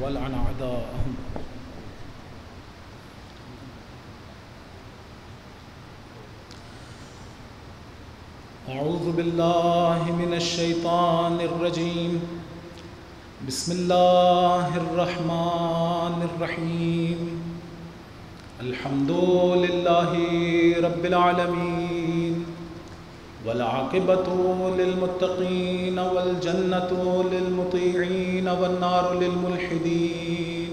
ولعن أعداءهم. أعوذ بالله من الشيطان الرجيم. بسم الله الرحمن الرحيم. الحمد لله رب العالمين والعاقبة للمتقين والجنة للمطيعين والنار للملحدين،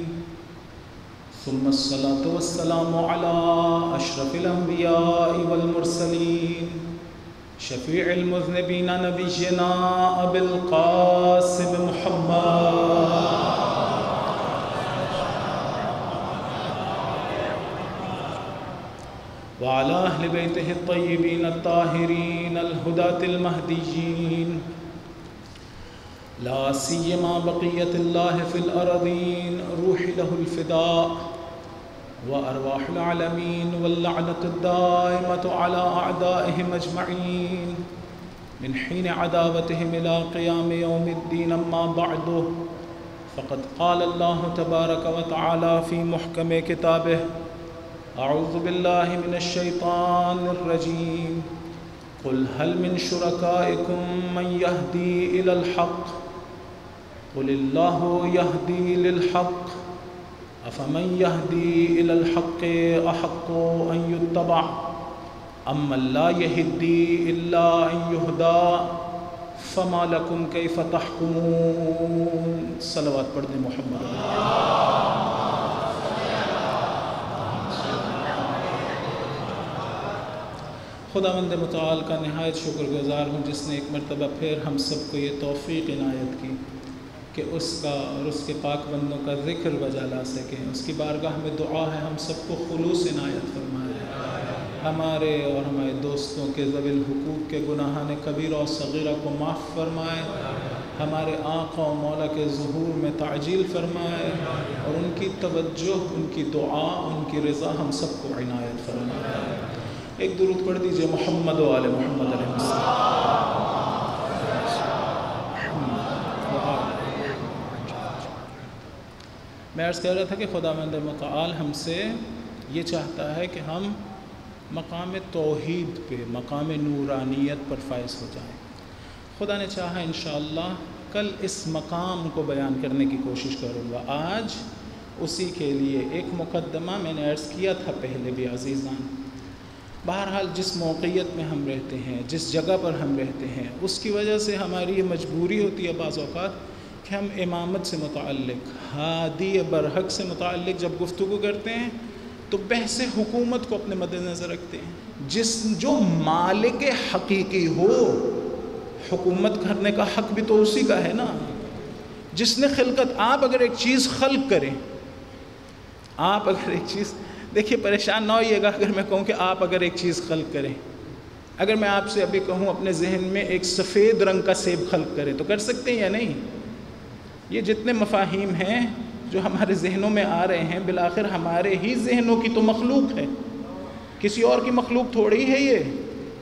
ثم الصلاة والسلام على أشرف الأنبياء والمرسلين شفيع المذنبين نبينا أبي القاسم محمد وعلى أهل بيته الطيبين الطاهرين الهداة المهديين، لا سيما بقية الله في الأرضين، روحي له الفداء وأرواح العالمين، واللعنة الدائمة على أعدائهم أجمعين من حين عداوتهم إلى قيام يوم الدين. أما بعد، فقد قال الله تبارك وتعالى في محكم كتابه: أعوذ بالله من الشيطان الرجيم. قل هل من شركائكم من يهدي إلى الحق قل الله يهدي للحق أفمن يهدي إلى الحق أحق أن يتبع أمن لا يهدي إلا أن يهدى فما لكم كيف تحكمون. صلوات پڑھ دیں محمد. خداوند متعال کا نہایت شکر گزار ہوں جس نے ایک مرتبہ پھر ہم سب کو یہ توفیق عنایت کی کہ اس کا اور اس کے پاک بندوں کا ذکر بجا لا سکیں. اس کی بارگاہ میں دعا ہے ہم سب کو خلوص عنایت فرمائے، ہمارے اور ہمارے دوستوں کے ذوی الحقوق کے گناہان کبیرہ و صغیرہ کو معاف فرمائے، ہمارے آقا و مولا کے ظہور میں تعجیل فرمائے، اور ان کی توجہ، ان کی دعا، ان کی رضا ہم سب کو عنایت فرمائے. ایک درود پڑھ دیجئے محمد و آل محمد علیہ السلام. میں عرض کہہ رہا تھا کہ خداوند متعال ہم سے یہ چاہتا ہے کہ ہم مقام توحید پہ، مقام نورانیت پر فائز ہو جائیں. خدا نے چاہا انشاءاللہ کل اس مقام کو بیان کرنے کی کوشش کروں گا. آج اسی کے لیے ایک مقدمہ میں نے عرض کیا تھا پہلے بھی عزیزان. بہرحال جس موقعیت میں ہم رہتے ہیں، جس جگہ پر ہم رہتے ہیں، اس کی وجہ سے ہماری یہ مجبوری ہوتی ہے بعض اوقات کہ ہم امامت سے متعلق، ہادی برحق سے متعلق جب گفتگو کرتے ہیں تو بحث حکومت کو اپنے مد نظر رکھتے ہیں. جو مالک حقیقی ہو، حکومت کرنے کا حق بھی تو اسی کا ہے نا. جس نے خلقت، آپ اگر ایک چیز خلق کریں، آپ اگر ایک چیز، دیکھیے پریشان نہ ہوئیے گا اگر میں کہوں کہ آپ اگر ایک چیز خلق کریں. اگر میں آپ سے ابھی کہوں اپنے ذہن میں ایک سفید رنگ کا سیب خلق کریں تو کر سکتے ہیں یا نہیں؟ یہ جتنے مفاہیم ہیں جو ہمارے ذہنوں میں آ رہے ہیں بالآخر ہمارے ہی ذہنوں کی تو مخلوق ہے، کسی اور کی مخلوق تھوڑی ہے یہ.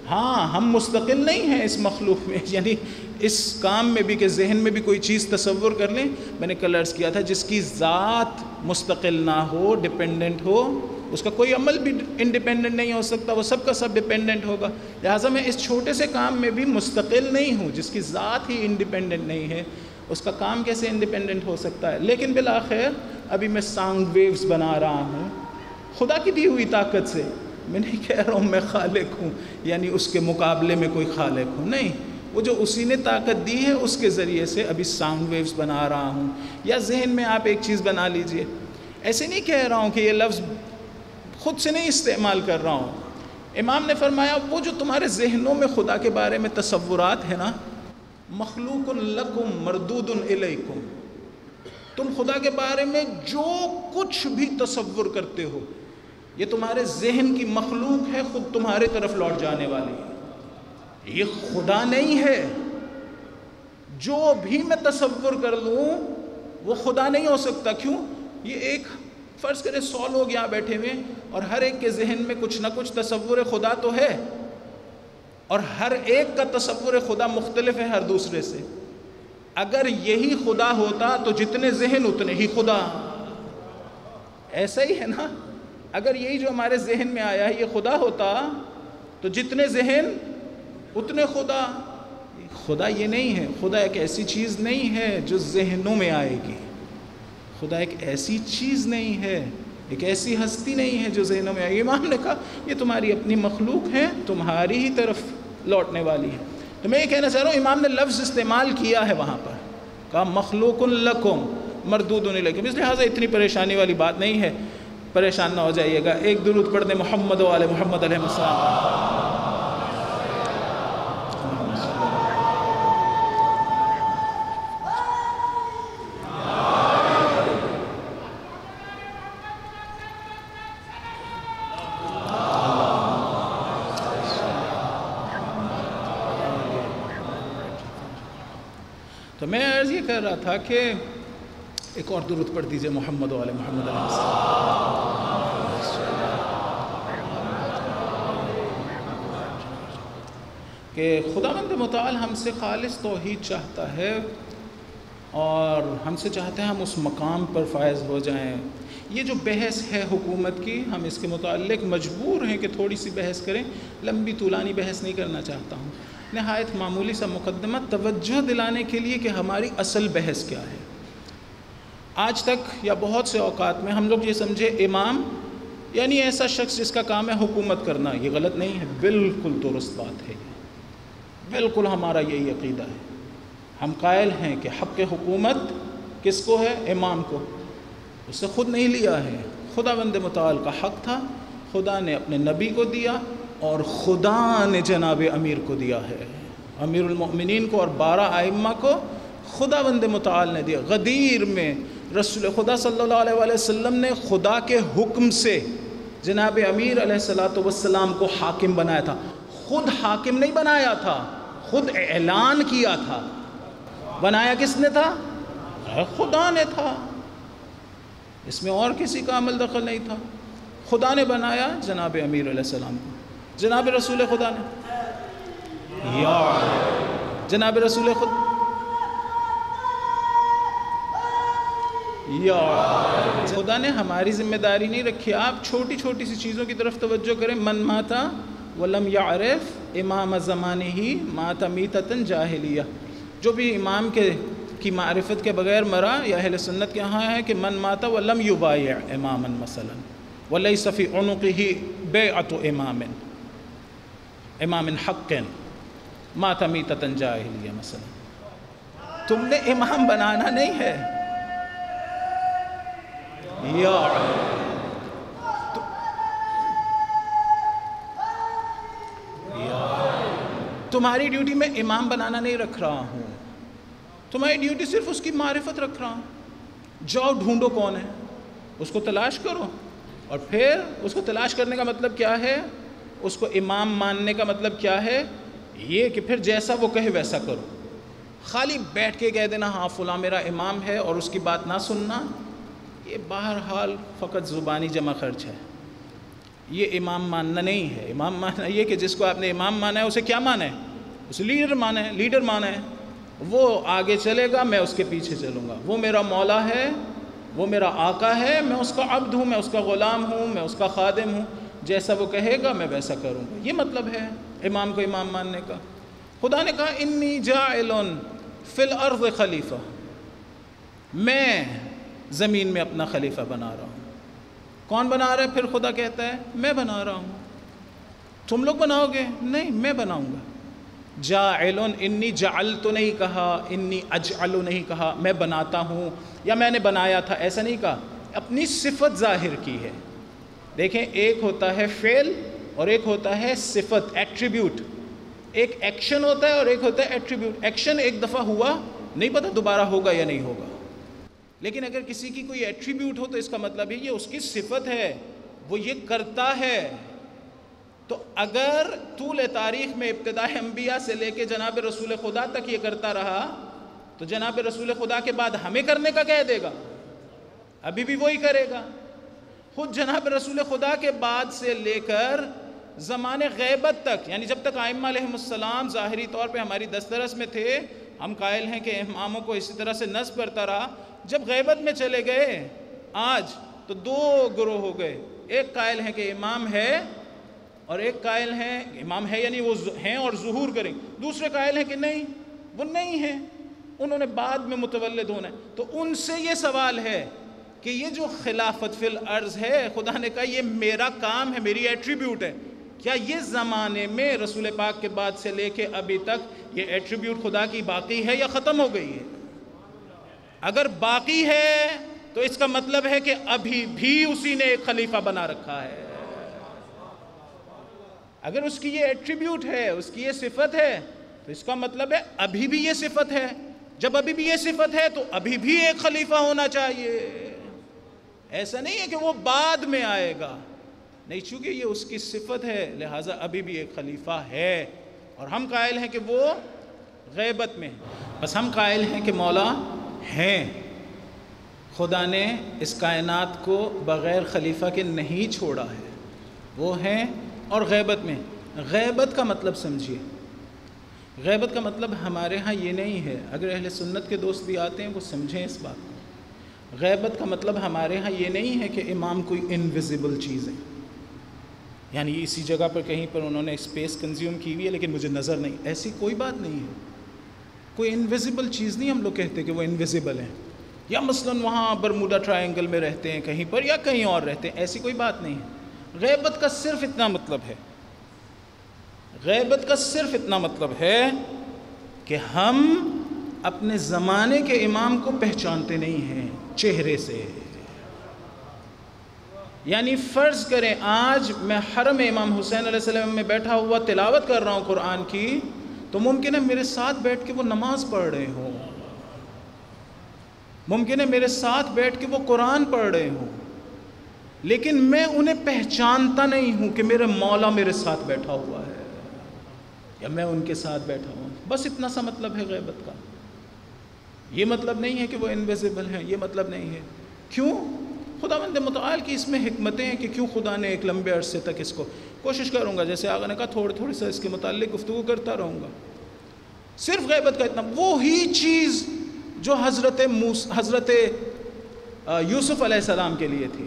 ہاں ہم مستقل نہیں ہیں اس مخلوق میں، یعنی اس کام میں بھی کہ ذہن میں بھی کوئی چیز تصور کر لیں. میں نے کل عرض کیا تھا جس کی ذات مستقل نہ ہو، ڈیپینڈنٹ ہو، اس کا کوئی عمل بھی انڈیپینڈنٹ نہیں ہو سکتا، وہ سب کا سب ڈیپینڈنٹ ہوگا. لہٰذا میں اس چھوٹے سے کام میں بھی مستقل نہیں ہوں. جس کی ذات ہی انڈیپینڈنٹ نہیں ہے اس کا کام کیسے انڈیپینڈنٹ ہو سکتا ہے؟ لیکن بالآخر ابھی میں ساؤنڈ ویوز بنا رہا ہوں خدا کی دی ہوئی طاقت سے. میں نہیں کہہ رہا ہوں میں خالق ہوں، یعنی اس کے مقابلے میں کوئی خالق ہوں، نہیں. وہ جو اسی نے طاقت دی ہے اس کے ذریعے سے ابھی ساؤنڈ ویوز بنا رہا ہوں. یا ذہن میں آپ ایک چیز بنا لیجئے. ایسے نہیں کہہ رہا ہوں کہ یہ لفظ خود سے نہیں استعمال کر رہا ہوں. امام نے فرمایا وہ جو تمہارے ذہنوں میں خدا کے بارے میں تصورات ہیں نا، مخلوق لکم مردود الیکم، تم خدا کے بارے میں جو کچھ بھی تصور کرتے ہو یہ تمہارے ذہن کی مخلوق ہے، خود تمہارے طرف لوٹ جانے والی ہے. یہ خدا نہیں ہے. جو بھی میں تصور کر لوں وہ خدا نہیں ہو سکتا. کیوں؟ یہ ایک فرض کرے 100 لوگ یہاں بیٹھے ہوئے اور ہر ایک کے ذہن میں کچھ نہ کچھ تصور خدا تو ہے، اور ہر ایک کا تصور خدا مختلف ہے ہر دوسرے سے. اگر یہی خدا ہوتا تو جتنے ذہن اتنے ہی خدا. ایسا ہی ہے نا, اگر یہی جو ہمارے ذہن میں آیا ہے یہ خدا ہوتا تو جتنے ذہن اتنے خدا. خدا یہ نہیں ہے, خدا ایک ایسی چیز نہیں ہے جو ذہنوں میں آئے گی. خدا ایک ایسی چیز نہیں ہے, ایک ایسی ہستی نہیں ہے جو ذہنوں میں آئے گی. امام نے کہا یہ تمہاری اپنی مخلوق ہے, تمہاری ہی طرف لوٹنے والی ہے. تو میں یہ کہنا چاہ رہا ہوں, امام نے لفظ استعمال کیا ہے وہاں پر, کہا مخلوق لکم مردود الیکم. اس لہٰذا اتنی پریشانی والی بات نہیں ہے, پریشان نہ ہو جائیے گا. ایک درود پڑھ دیں محمد و آل محمد علیہ السلام. تو میں عرض یہ کر رہا تھا کہ ایک اور درود پڑھ دیجئے محمد و آل محمد علیہ السلام. کہ خداوند متعال ہم سے خالص توحید چاہتا ہے اور ہم سے چاہتا ہے ہم اس مقام پر فائز ہو جائیں. یہ جو بحث ہے حکومت کی, ہم اس کے متعلق مجبور ہیں کہ تھوڑی سی بحث کریں. لمبی طولانی بحث نہیں کرنا چاہتا ہوں, نہایت معمولی سا مقدمہ توجہ دلانے کے لیے کہ ہماری اصل بحث کیا ہے. آج تک یا بہت سے اوقات میں ہم لوگ یہ سمجھے امام یعنی ایسا شخص جس کا کام ہے حکومت کرنا. یہ غلط نہیں ہے, بالکل درست بات ہے, بالکل ہمارا یہی عقیدہ ہے. ہم قائل ہیں کہ حق حکومت کس کو ہے؟ امام کو. اس سے خود نہیں لیا ہے, خداوند متعال کا حق تھا, خدا نے اپنے نبی کو دیا اور خدا نے جناب امیر کو دیا ہے, امیر المؤمنین کو اور 12 ائمہ کو خداوند متعال نے دیا. غدیر میں رسول خدا صلی اللہ علیہ وآلہ وسلم نے خدا کے حکم سے جناب امیر علیہ السلام کو حاکم بنایا تھا. خود حاکم نہیں بنایا تھا, خود اعلان کیا تھا. بنایا کس نے تھا؟ خدا نے تھا. اس میں اور کسی کا عمل دخل نہیں تھا. خدا نے بنایا جناب امیر علیہ السلام کو. جناب رسول خدا نے جناب رسول خدا خدا نے ہماری ذمہ داری نہیں رکھی. آپ چھوٹی چھوٹی سی چیزوں کی طرف توجہ کریں. من ماتا ولم یعرف امام زمانہ مات میتۃ جاہلیہ. جو بھی امام کی معرفت کے بغیر مرا, یا اہل سنت کے ہاں ہے کہ من ماتا ولم یبایع اماما مثلا ولیس فی عنقہ بیعۃ امام حق مات میتۃ جاہلیہ مثلا. تم نے امام بنانا نہیں ہے. تمہاری ڈیوٹی میں امام بنانا نہیں رکھ رہا ہوں, تمہاری ڈیوٹی صرف اس کی معرفت رکھ رہا ہوں. جاؤ ڈھونڈو کون ہے, اس کو تلاش کرو, اور پھر اس کو تلاش کرنے کا مطلب کیا ہے؟ اس کو امام ماننے کا مطلب کیا ہے؟ یہ کہ پھر جیسا وہ کہے ویسا کرو. خالی بیٹھ کے کہہ دینا ہاں فلاں میرا امام ہے اور اس کی بات نہ سننا, یہ بہرحال فقط زبانی جمع خرچ ہے. یہ امام ماننا نہیں ہے. امام ماننا یہ کہ جس کو آپ نے امام مانا ہے اسے کیا مانا ہے؟ اسے لیڈر مانا ہے, لیڈر مانا ہے. وہ آگے چلے گا, میں اس کے پیچھے چلوں گا. وہ میرا مولا ہے, وہ میرا آقا ہے, میں اس کا عبد ہوں, میں اس کا غلام ہوں, میں اس کا خادم ہوں. جیسا وہ کہے گا میں ویسا کروں گا. یہ مطلب ہے امام کو امام ماننے کا. خدا نے کہا انی جاعل فی الارض خلیفہ, میں زمین میں اپنا خلیفہ بنا رہا ہوں. کون بنا رہا ہے؟ پھر خدا کہتا ہے میں بنا رہا ہوں. تم لوگ بناؤ گے؟ نہیں, میں بناؤں گا. جاعل, انی جعلت نہیں کہا, انی اجعل نہیں کہا, میں بناتا ہوں یا میں نے بنایا تھا, ایسا نہیں کہا. اپنی صفت ظاہر کی ہے. دیکھیں, ایک ہوتا ہے فعل اور ایک ہوتا ہے صفت, ایٹریبیوٹ. ایک ایکشن ہوتا ہے اور ایک ہوتا ہے ایٹریبیوٹ. ایکشن ایک دفعہ ہوا, نہیں پتہ دوبارہ ہوگا یا نہیں ہوگا. لیکن اگر کسی کی کوئی ایٹریبیوٹ ہو تو اس کا مطلب ہے یہ اس کی صفت ہے, وہ یہ کرتا ہے. تو اگر طول تاریخ میں ابتداء انبیاء سے لے کے جناب رسول خدا تک یہ کرتا رہا تو جناب رسول خدا کے بعد ہمیں کرنے کا کہہ دے گا؟ ابھی بھی وہی کرے گا. خود جناب رسول خدا کے بعد سے لے کر زمان غیبت تک, یعنی جب تک ائمہ علیہم السلام ظاہری طور پہ ہماری دسترس میں تھے, ہم قائل ہیں کہ اماموں کو اسی طرح سے نصب کرتا رہا. جب غیبت میں چلے گئے آج تو دو گروہ ہو گئے. ایک قائل ہیں کہ امام ہے اور ایک قائل ہیں امام ہے یعنی وہ ہیں اور ظہور کریں. دوسرے قائل ہیں کہ نہیں وہ نہیں ہیں, انہوں نے بعد میں متولد ہونا ہے. تو ان سے یہ سوال ہے کہ یہ جو خلافت فی الارض ہے, خدا نے کہا یہ میرا کام ہے, میری ایٹریبیوٹ ہے, کیا یہ زمانے میں رسول پاک کے بعد سے لے کے ابھی تک یہ ایٹریبیوٹ خدا کی باقی ہے یا ختم ہو گئی ہے؟ اگر باقی ہے تو اس کا مطلب ہے کہ ابھی بھی اسی نے ایک خلیفہ بنا رکھا ہے. اگر اس کی یہ ایٹریبیوٹ ہے, اس کی یہ صفت ہے, تو اس کا مطلب ہے ابھی بھی یہ صفت ہے. جب ابھی بھی یہ صفت ہے تو ابھی بھی ایک خلیفہ ہونا چاہیے. ایسا نہیں ہے کہ وہ بعد میں آئے گا, نہیں, چونکہ یہ اس کی صفت ہے لہٰذا ابھی بھی ایک خلیفہ ہے. اور ہم قائل ہیں کہ وہ غیبت میں, بس ہم قائل ہیں کہ مولا ہیں. خدا نے اس کائنات کو بغیر خلیفہ کے نہیں چھوڑا ہے, وہ ہیں اور غیبت میں. غیبت کا مطلب سمجھیے, غیبت کا مطلب ہمارے ہاں یہ نہیں ہے, اگر اہل سنت کے دوست بھی آتے ہیں وہ سمجھیں اس بات کو. غیبت کا مطلب ہمارے ہاں یہ نہیں ہے کہ امام کوئی انویزیبل چیز ہے, یعنی اسی جگہ پر کہیں پر انہوں نے اسپیس کنزیوم کی ہوئی ہے لیکن مجھے نظر نہیں. ایسی کوئی بات نہیں ہے, کوئی انویزیبل چیز نہیں ہم لوگ کہتے کہ وہ انویزیبل ہیں, یا مثلاً وہاں برموڈا ٹرائنگل میں رہتے ہیں کہیں پر یا کہیں اور رہتے ہیں, ایسی کوئی بات نہیں ہے. غیبت کا صرف اتنا مطلب ہے, غیبت کا صرف اتنا مطلب ہے کہ ہم اپنے زمانے کے امام کو پہچانتے نہیں ہیں چہرے سے. یعنی فرض کریں آج میں حرم امام حسین علیہ السلام میں بیٹھا ہوا تلاوت کر رہا ہوں قرآن کی, تو ممکن ہے میرے ساتھ بیٹھ کے وہ نماز پڑھ رہے ہوں, ممکن ہے میرے ساتھ بیٹھ کے وہ قرآن پڑھ رہے ہوں, لیکن میں انہیں پہچانتا نہیں ہوں کہ میرے مولا میرے ساتھ بیٹھا ہوا ہے یا میں ان کے ساتھ بیٹھا ہوں. بس اتنا سا مطلب ہے غیبت کا. یہ مطلب نہیں ہے کہ وہ انویزیبل ہیں, یہ مطلب نہیں ہے. کیوں؟ خداوند متعال کی اس میں حکمتیں ہیں کہ کیوں خدا نے ایک لمبے عرصے تک اس کو. کوشش کروں گا جیسے آقا نے کہا تھوڑی سا اس کے متعلق گفتگو کرتا رہوں گا. صرف غیبت کا اتنا, وہی چیز جو حضرت یوسف علیہ السلام کے لیے تھی.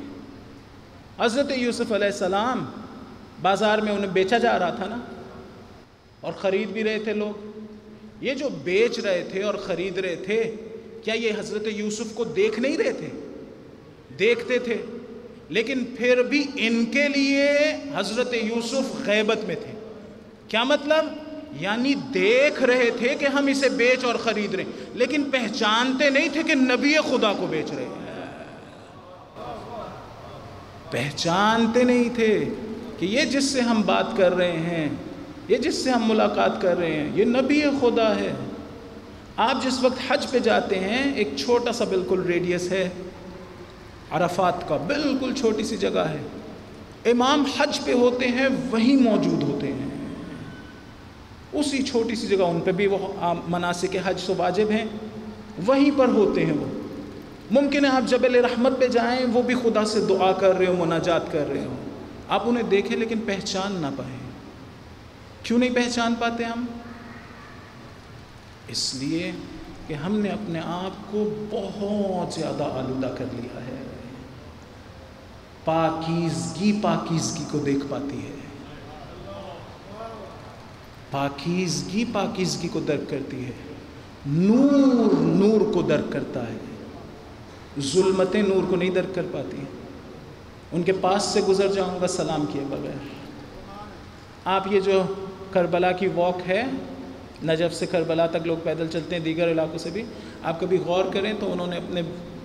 حضرت یوسف علیہ السلام بازار میں انہیں بیچا جا رہا تھا نا, اور خرید بھی رہے تھے لوگ. یہ جو بیچ رہے تھے اور خرید رہے تھے, کیا یہ حضرت یوسف کو دیکھ نہیں رہے تھے؟ دیکھتے تھے, لیکن پھر بھی ان کے لیے حضرت یوسف غیبت میں تھے. کیا مطلب؟ یعنی دیکھ رہے تھے کہ ہم اسے بیچ اور خرید رہے ہیں, لیکن پہچانتے نہیں تھے کہ نبی خدا کو بیچ رہے ہیں. پہچانتے نہیں تھے کہ یہ جس سے ہم بات کر رہے ہیں, یہ جس سے ہم ملاقات کر رہے ہیں, یہ نبی خدا ہے. آپ جس وقت حج پہ جاتے ہیں, ایک چھوٹا سا بالکل ریڈیس ہے عرفات کا, بالکل چھوٹی سی جگہ ہے, امام حج پہ ہوتے ہیں وہیں موجود ہوتے ہیں, اسی چھوٹی سی جگہ. ان پہ بھی وہ مناسک حج سو واجب ہیں, وہیں پر ہوتے ہیں وہ. ممکن ہے آپ جبل رحمت پہ جائیں, وہ بھی خدا سے دعا کر رہے ہو, مناجات کر رہے ہو, آپ انہیں دیکھیں لیکن پہچان نہ پائیں. کیوں نہیں پہچان پاتے ہم؟ اس لیے کہ ہم نے اپنے آپ کو بہت زیادہ آلودہ کر لیا ہے. پاکیزگی کو دیکھ پاتی ہے, پاکیزگی کو درک کرتی ہے, نور کو درک کرتا ہے, ظلمتیں نور کو نہیں درک کر پاتی. ان کے پاس سے گزر جاؤں گا سلام کیے بغیر. آپ یہ جو کربلا کی واک ہے, نجف سے کربلا تک لوگ پیدل چلتے ہیں, دیگر علاقوں سے بھی, آپ کبھی غور کریں تو انہوں نے اپنے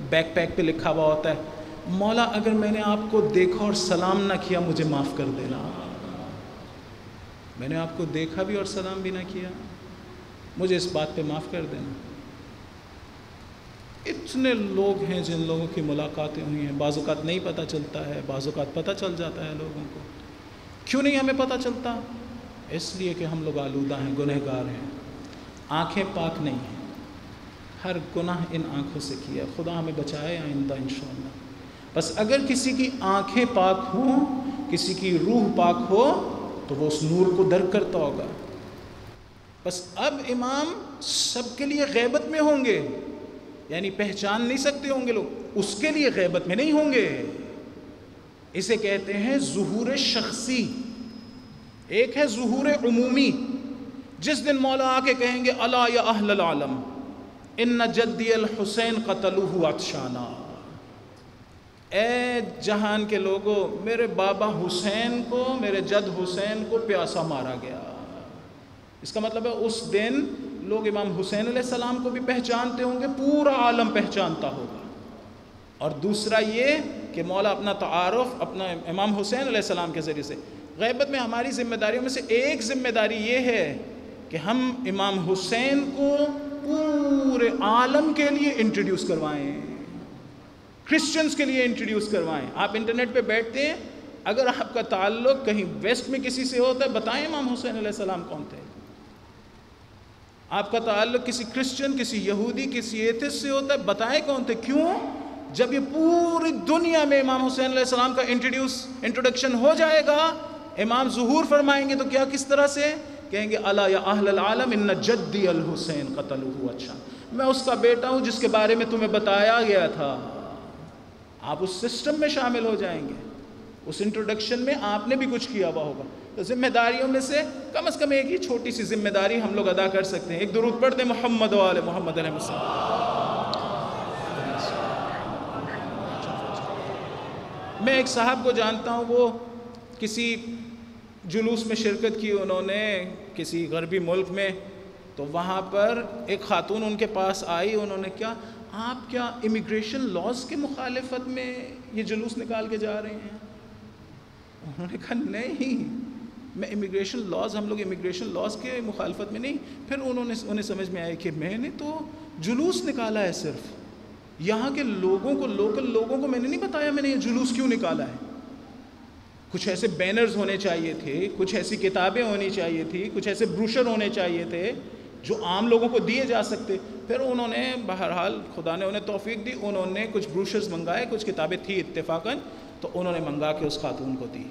بیک پیک پہ لکھا ہوا ہوتا ہے, مولا اگر میں نے آپ کو دیکھا اور سلام نہ کیا مجھے معاف کر دینا. میں نے آپ کو دیکھا بھی اور سلام بھی نہ کیا, مجھے اس بات پہ معاف کر دینا. اتنے لوگ ہیں جن لوگوں کی ملاقاتیں ہوئی ہیں, بعض اوقات نہیں پتہ چلتا ہے, بعض اوقات پتہ چل جاتا ہے لوگوں کو. کیوں نہیں ہمیں پتہ چلتا؟ اس لیے کہ ہم لوگ آلودہ ہیں, گنہگار ہیں, آنکھیں پاک نہیں ہیں, ہر گناہ ان آنکھوں سے کیا. خدا ہمیں بچائے آئندہ انشاءاللہ. بس اگر کسی کی آنکھیں پاک ہوں, کسی کی روح پاک ہو, تو وہ اس نور کو درک کرتا ہوگا. بس اب امام سب کے لیے غیبت میں ہوں گے، یعنی پہچان نہیں سکتے ہوں گے لوگ، اس کے لیے غیبت میں نہیں ہوں گے۔ اسے کہتے ہیں ظہور شخصی۔ ایک ہے ظہور عمومی، جس دن مولا آ کے کہیں گے الا یا اہل العالم ان جدی الحسین قتلوہ عطشانا، اے جہان کے لوگوں، میرے بابا حسین کو، میرے جد حسین کو پیاسا مارا گیا۔ اس کا مطلب ہے اس دن لوگ امام حسین علیہ السلام کو بھی پہچانتے ہوں گے، پورا عالم پہچانتا ہوگا۔ اور دوسرا یہ کہ مولا اپنا تعارف اپنا امام حسین علیہ السلام کے ذریعے سے، غیبت میں ہماری ذمہ داریوں میں سے ایک ذمہ داری یہ ہے کہ ہم امام حسین کو پورے عالم کے لیے انٹروڈیوس کروائیں، کرسچنز کے لیے انٹروڈیوس کروائیں۔ آپ انٹرنیٹ پہ بیٹھتے ہیں، اگر آپ کا تعلق کہیں ویسٹ میں کسی سے ہوتا ہے، بتائیں امام حسین علیہ السلام کون تھے۔ آپ کا تعلق کسی کرسچن، کسی یہودی، کسی ایتھسٹ سے ہوتا ہے، بتائیں کون تھے۔ کیوں؟ جب یہ پوری دنیا میں امام حسین علیہ السلام کا انٹروڈکشن ہو جائے گا، امام ظہور فرمائیں گے تو کیا کس طرح سے کہیں گے الا یا اہل العالم ان جدی الحسین قتلوہ عطشان، میں اس کا بیٹا ہوں جس کے بارے میں تمہیں بتایا گیا تھا۔ آپ اس سسٹم میں شامل ہو جائیں گے، اس انٹروڈکشن میں آپ نے بھی کچھ کیا ہوا ہوگا۔ تو ذمہ داریوں میں سے کم از کم ایک ہی چھوٹی سی ذمہ داری ہم لوگ ادا کر سکتے ہیں۔ ایک درود پڑھ دیں محمد و آل محمد علیہ السلام۔ میں ایک صاحب کو جانتا ہوں، وہ کسی جلوس میں شرکت کی انہوں نے کسی غربی ملک میں، تو وہاں پر ایک خاتون ان کے پاس آئی، انہوں نے کیا، آپ کیا امیگریشن لاز کے مخالفت میں یہ جلوس نکال کے جا رہے ہیں؟ انہوں نے کہا نہیں، میں امیگریشن لاز، ہم لوگ امیگریشن لاز کے مخالفت میں نہیں۔ پھر انہیں سمجھ میں آئی کہ میں نے تو جلوس نکالا ہے، صرف یہاں کے لوگوں کو، لوکل لوگوں کو میں نے نہیں بتایا میں نے یہ جلوس کیوں نکالا ہے۔ کچھ ایسے بینرز ہونے چاہیے تھے، کچھ ایسی کتابیں ہونی چاہیے تھی، کچھ ایسے بروشر ہونے چاہیے تھے جو عام لوگوں کو دیے جا سکتے۔ پھر انہوں نے بہرحال خدا نے انہیں توفیق دی، انہوں نے کچھ بروشرز منگائے، کچھ کتابیں تھی اتفاقاً، تو انہوں نے منگا کے اس خاتون کو دی،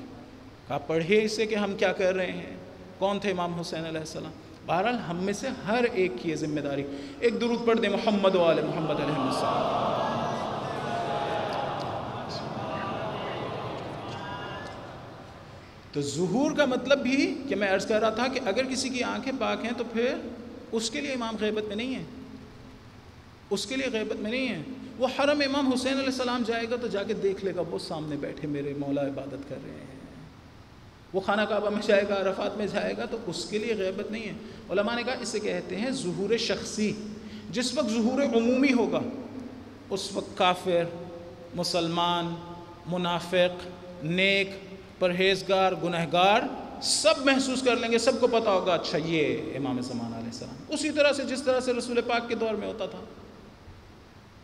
کہا پڑھیے اس سے کہ ہم کیا کر رہے ہیں، کون تھے امام حسین علیہ السلام۔ بہرحال ہم میں سے ہر ایک کی یہ ذمہ داری۔ ایک درود پڑھ دیں محمد و آل محمد علیہ السلام۔ تو ظہور کا مطلب بھی کہ میں عرض کر رہا تھا کہ اگر کسی کی آنکھیں پاک ہیں تو پھر اس کے لیے امام غیبت میں نہیں ہے، اس کے لیے غیبت میں نہیں ہے۔ وہ حرم امام حسین علیہ السلام جائے گا تو جا کے دیکھ لے گا، وہ سامنے بیٹھے میرے مولا عبادت کر رہے ہیں۔ وہ خانہ کعبہ میں جائے گا، عرفات میں جائے گا، تو اس کے لیے غیبت نہیں ہے۔ علماء نے کہا اسے کہتے ہیں ظہور شخصی۔ جس وقت ظہور عمومی ہوگا اس وقت کافر، مسلمان، منافق، نیک، پرہیزگار، گنہگار سب محسوس کر لیں گے، سب کو پتہ ہوگا اچھا یہ امام زمان علیہ السلام۔ اسی طرح سے جس طرح سے رسول پاک کے دور میں ہوتا تھا،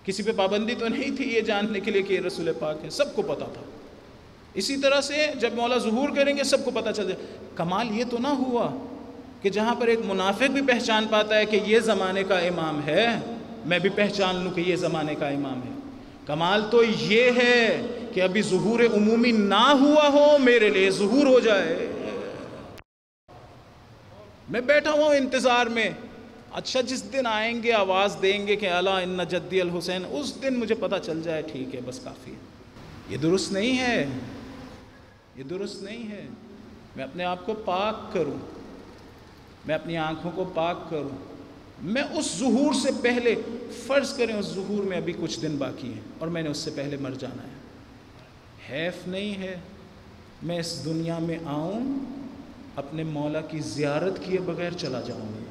کسی پہ پابندی تو نہیں تھی یہ جاننے کے لیے کہ یہ رسول پاک ہے، سب کو پتہ تھا۔ اسی طرح سے جب مولا ظہور کریں گے سب کو پتہ چل جائے۔ کمال یہ تو نہ ہوا کہ جہاں پر ایک منافق بھی پہچان پاتا ہے کہ یہ زمانے کا امام ہے، میں بھی پہچان لوں کہ یہ زمانے کا امام ہے۔ کمال تو یہ ہے کہ ابھی ظہور عمومی نہ ہوا ہو، میرے لیے ظہور ہو جائے، میں بیٹھا ہوں انتظار میں، اچھا جس دن آئیں گے آواز دیں گے کہ الا ان جدی الحسین، اس دن مجھے پتہ چل جائے، ٹھیک ہے بس کافی ہے۔ یہ درست نہیں ہے، یہ درست نہیں ہے۔ میں اپنے آپ کو پاک کروں، میں اپنی آنکھوں کو پاک کروں، میں اس ظہور سے پہلے، فرض کریں اس ظہور میں ابھی کچھ دن باقی ہیں اور میں نے اس سے پہلے مر جانا ہے، حیف نہیں ہے میں اس دنیا میں آؤں اپنے مولا کی زیارت کیے بغیر چلا جاؤں،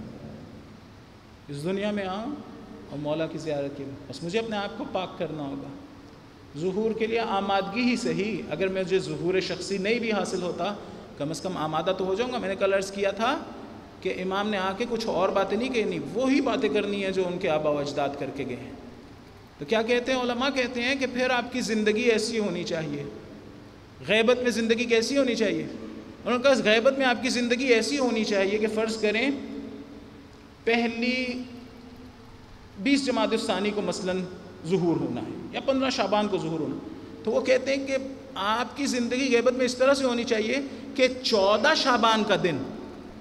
اس دنیا میں آؤں اور مولا کی زیارت کیے، بس مجھے اپنے آپ کو پاک کرنا ہوگا۔ ظہور کے لیے آمادگی ہی صحیح، اگر مجھے ظہور شخصی نہیں بھی حاصل ہوتا کم از کم آمادہ تو ہو جاؤں گا۔ میں نے کل عرض کیا تھا کہ امام نے آ کے کچھ اور باتیں نہیں کہنی، وہی باتیں کرنی ہیں جو ان کے آبا و اجداد کر کے گئے ہیں۔ تو کیا کہتے ہیں علماء؟ کہتے ہیں کہ پھر آپ کی زندگی ایسی ہونی چاہیے، غیبت میں زندگی کیسی ہونی چاہیے؟ انہوں نے کہا غیبت میں آپ کی زندگی ایسی ہونی چاہیے کہ فرض کریں پہلی 20 جمادی الثانی کو مثلاً ظہور ہونا ہے یا 15 شعبان کو ظہور ہونا، تو وہ کہتے ہیں کہ آپ کی زندگی غیبت میں اس طرح سے ہونی چاہیے کہ 14 شعبان کا دن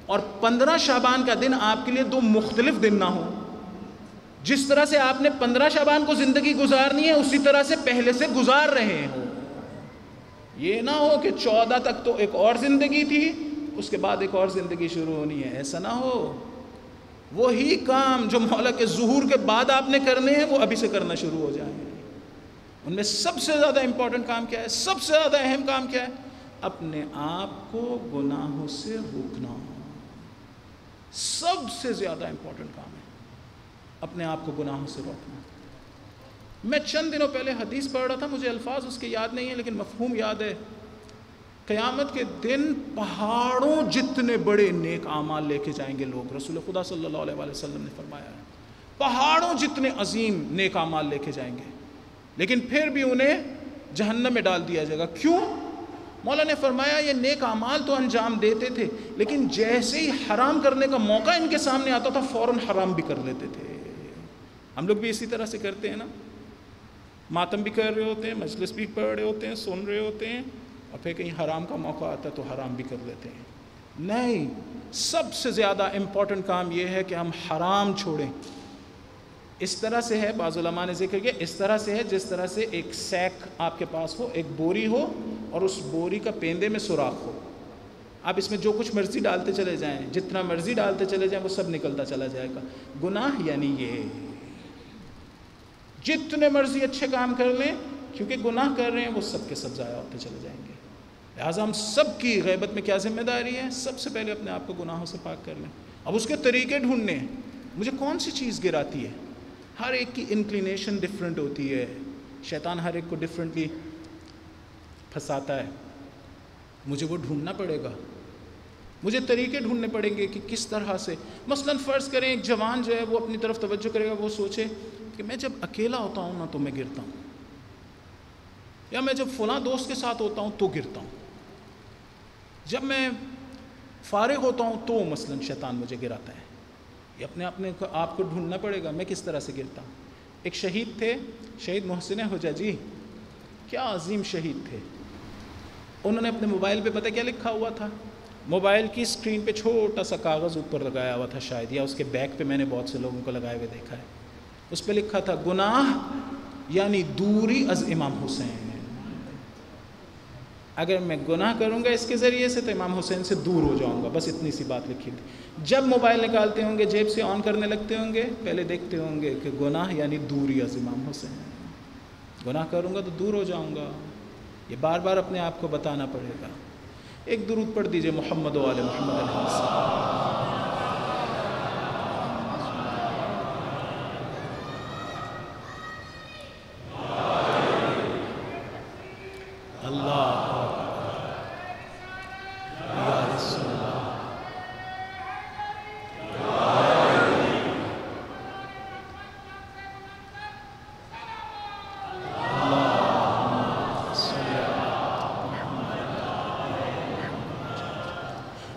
اور 15 شعبان کا دن آپ کے لیے 2 مختلف دن نہ ہو. جس طرح سے آپ نے 15 شعبان کو زندگی گزارنی ہے اسی طرح سے پہلے سے گزار رہے ہو. یہ نہ ہو کہ 14 تک تو ایک اور زندگی تھی، اس کے بعد ایک اور زندگی شروع ہونی ہے. ایسا نہ ہو. وہی کام جو مولا کے ظہور کے بعد آپ نے کرنے ہیں وہ ابھی سے کرنا شروع ہو جائیں. ان میں سب سے زیادہ امپورٹنٹ کام کیا ہے؟ سب سے زیادہ اہم کام کیا ہے؟ اپنے آپ کو گناہوں سے روکنا. سب سے زیادہ امپورٹنٹ کام ہے اپنے آپ کو گناہوں سے روکنا. میں چند دنوں پہلے حدیث پڑھ رہا تھا، مجھے الفاظ اس کے یاد نہیں ہیں لیکن مفہوم یاد ہے. قیامت کے دن پہاڑوں جتنے بڑے نیک اعمال لے کے جائیں گے لوگ. رسول خدا صلی اللہ علیہ وسلم نے فرمایا ہے پہاڑوں جتنے عظیم نیک اعمال لے کے جائیں گے، لیکن پھر بھی انہیں جہنم میں ڈال دیا جائے گا. کیوں؟ مولا نے فرمایا یہ نیک اعمال تو انجام دیتے تھے، لیکن جیسے ہی حرام کرنے کا موقع ان کے سامنے آتا تھا فوراً حرام بھی کر لیتے تھے. ہم لوگ بھی اسی طرح سے کرتے ہیں نا. ماتم بھی کر رہے ہوتے ہیں، مجلس بھی پڑھ رہے ہوتے ہیں، سن رہے ہوتے ہیں، اور پھر کہیں حرام کا موقع آتا ہے تو حرام بھی کر لیتے ہیں. نہیں، سب سے زیادہ امپورٹنٹ کام یہ ہے کہ ہم حرام چھوڑیں. اس طرح سے ہے، بعض علماء نے ذکر کیا، اس طرح سے ہے جس طرح سے ایک سیک آپ کے پاس ہو، ایک بوری ہو اور اس بوری کا پیندے میں سوراخ ہو. آپ اس میں جو کچھ مرضی ڈالتے چلے جائیں، جتنا مرضی ڈالتے چلے جائیں، وہ سب نکلتا چلا جائے گا. گناہ یعنی یہ جتنے مرضی اچھے کام کر لیں، کیونکہ گناہ کر رہے ہیں وہ سب کے سب ضائع ہوتے چلے جائیں گے. لہٰذا ہم سب کی غیبت میں کیا ذمہ داری ہے؟ سب سے پہلے اپنے آپ کو گناہوں سے پاک کر لیں. اب اس کے طریقے ڈھونڈنے ہیں. مجھے کون سی چیز گراتی ہے؟ ہر ایک کی انکلینیشن ڈفرینٹ ہوتی ہے. شیطان ہر ایک کو ڈفرینٹلی پھنساتا ہے. مجھے وہ ڈھونڈنا پڑے گا. مجھے طریقے ڈھونڈنے پڑیں گے کہ کس طرح سے. مثلاً فرض کریں ایک جوان جو ہے وہ اپنی طرف توجہ کرے گا، وہ سوچے کہ میں جب اکیلا ہوتا ہوں نا تو میں گرتا ہوں، یا میں جب فلاں دوست کے ساتھ ہوتا ہوں تو گرتا ہوں، جب میں فارغ ہوتا ہوں تو مثلاً شیطان مجھے گراتا ہے. یہ اپنے آپ کو ڈھونڈنا پڑے گا میں کس طرح سے گرتا ہوں. ایک شہید تھے، شہید محسن حجاجی، کیا عظیم شہید تھے. انہوں نے اپنے موبائل پہ پتہ کیا لکھا ہوا تھا؟ موبائل کی اسکرین پہ چھوٹا سا کاغذ اوپر لگایا ہوا تھا شاید، یا اس کے بیک پہ میں نے بہت سے لوگوں کو لگائے ہوئے دیکھا ہے. اس پہ لکھا تھا گناہ یعنی دوری از امام حسین. اگر میں گناہ کروں گا اس کے ذریعے سے تو امام حسین سے دور ہو جاؤں گا. بس اتنی سی بات لکھی تھی. جب موبائل نکالتے ہوں گے، جیب سے آن کرنے لگتے ہوں گے، پہلے دیکھتے ہوں گے کہ گناہ یعنی دوری از امام حسین. گناہ کروں گا تو دور ہو جاؤں گا. یہ بار بار اپنے آپ کو بتانا پڑے گا. ایک درود پڑھ دیجئے محمد و آل محمد علیہ السلام.